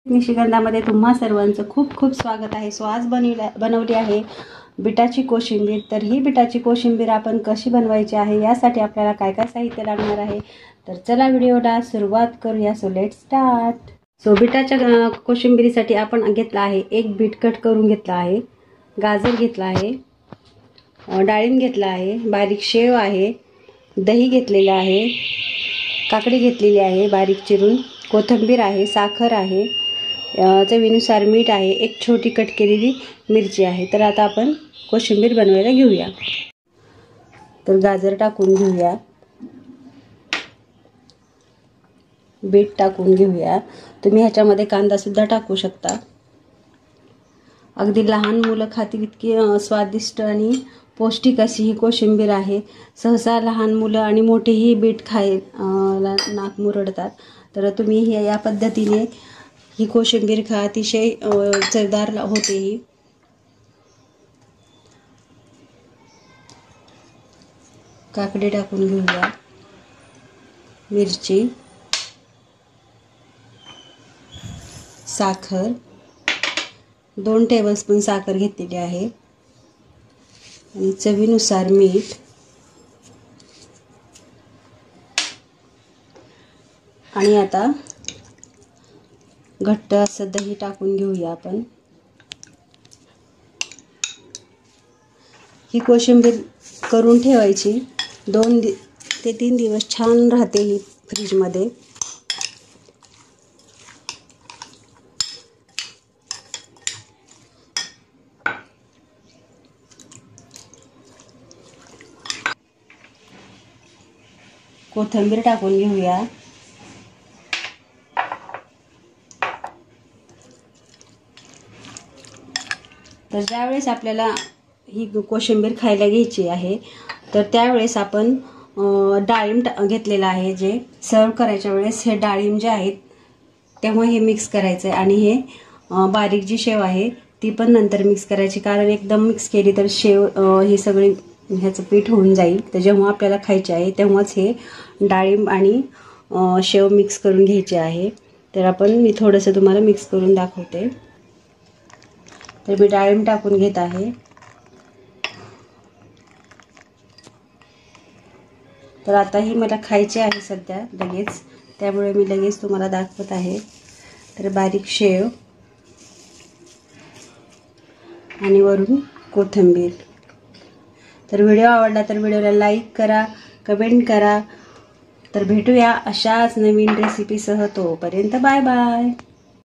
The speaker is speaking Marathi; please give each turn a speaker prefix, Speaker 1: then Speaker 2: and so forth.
Speaker 1: निशिगंधामध्ये तुम्हा सर्वांचं खूप खूप स्वागत आहे। सो आज बनवली आहे बिटाची कोशिंबीर। तर ही बिटाची कोशिंबीर आपण कशी बनवायची आहे यासाठी आपल्याला काय काय साहित्य लागणार आहे, तर चला व्हिडिओला सुरुवात करूया। So let's start. सो बिटाच्या कोशिंबीरीसाठी आपण घेतला आहे एक बीट कट करून घेतला आहे, गाजर घेतला आहे, डाळिंब घेतला आहे, बारीक शेव आहे, दही घेतलेले आहे, काकडी घेतलेली आहे बारीक चिरून, कोथिंबीर आहे, साखर आहे, चवीनुसार मीठ आहे, एक छोटी कट केलेली मिरची आहे। तर आता आपण कोशिंबीर बनवायला घेऊया। तर गाजर टाकून घेऊया, बीट टाकून घेऊया, तुम्ही ह्याच्यामध्ये कांदा सुद्धा टाकू शकता। अगदी लहान मुलं खातील इतकी स्वादिष्ट आणि पौष्टिक अशी ही कोशिंबीर आहे। सहसा लहान मुलं आणि मोठेही बीट खायला नाक मुरडतात, तर तुम्ही हे या पद्धतीने ही कोशिंबीर खा, अतिशय चवदार होते ही। काकडी टाकून घेऊया, मिरची, साखर, 2 टेबलस्पून साखर घेतलेली आहे आणि चवीनुसार मीठ आणि आता घट्ट असं दही टाकून घेऊया आपण। ही कोशिंबीर करून ठेवायची, 2 ते 3 दिवस छान राहते ही फ्रीजमध्ये। कोथिंबीर टाकून घेऊया, तर ज्यावेळेस आपल्याला ही कोशिंबीर खायला घ्यायची आहे, तर त्यावेळेस आपण डाळिंब घेतलेला आहे, जे सर्व करायच्या वेळेस हे डाळिंब जे आहेत तेव्हा हे मिक्स करायचं आहे आणि हे बारीक जी शेव आहे ती पण नंतर मिक्स करायची, कारण एकदम मिक्स केली तर शेव ही सगळी ह्याचं पीठ होऊन जाईल। तर जेव्हा आपल्याला खायचे आहे तेव्हाच हे डाळिंब आणि शेव मिक्स करून घ्यायचे आहे। तर मी थोडंसं तुम्हाला मिक्स करून दाखवते। तर मी डाळिंब टाकून घेत आहे। तर आता ही मला खायची आहे सध्या लगेच, त्यामुळे मी लगेच तुम्हाला दाखवत आहे। तर बारीक शेव आणि वरून कोथिंबीर। तर व्हिडिओ आवडला तर व्हिडिओला लाईक करा, कमेंट करा। तर भेटूया अशाच नवीन रेसिपीसह, तोपर्यंत बाय बाय।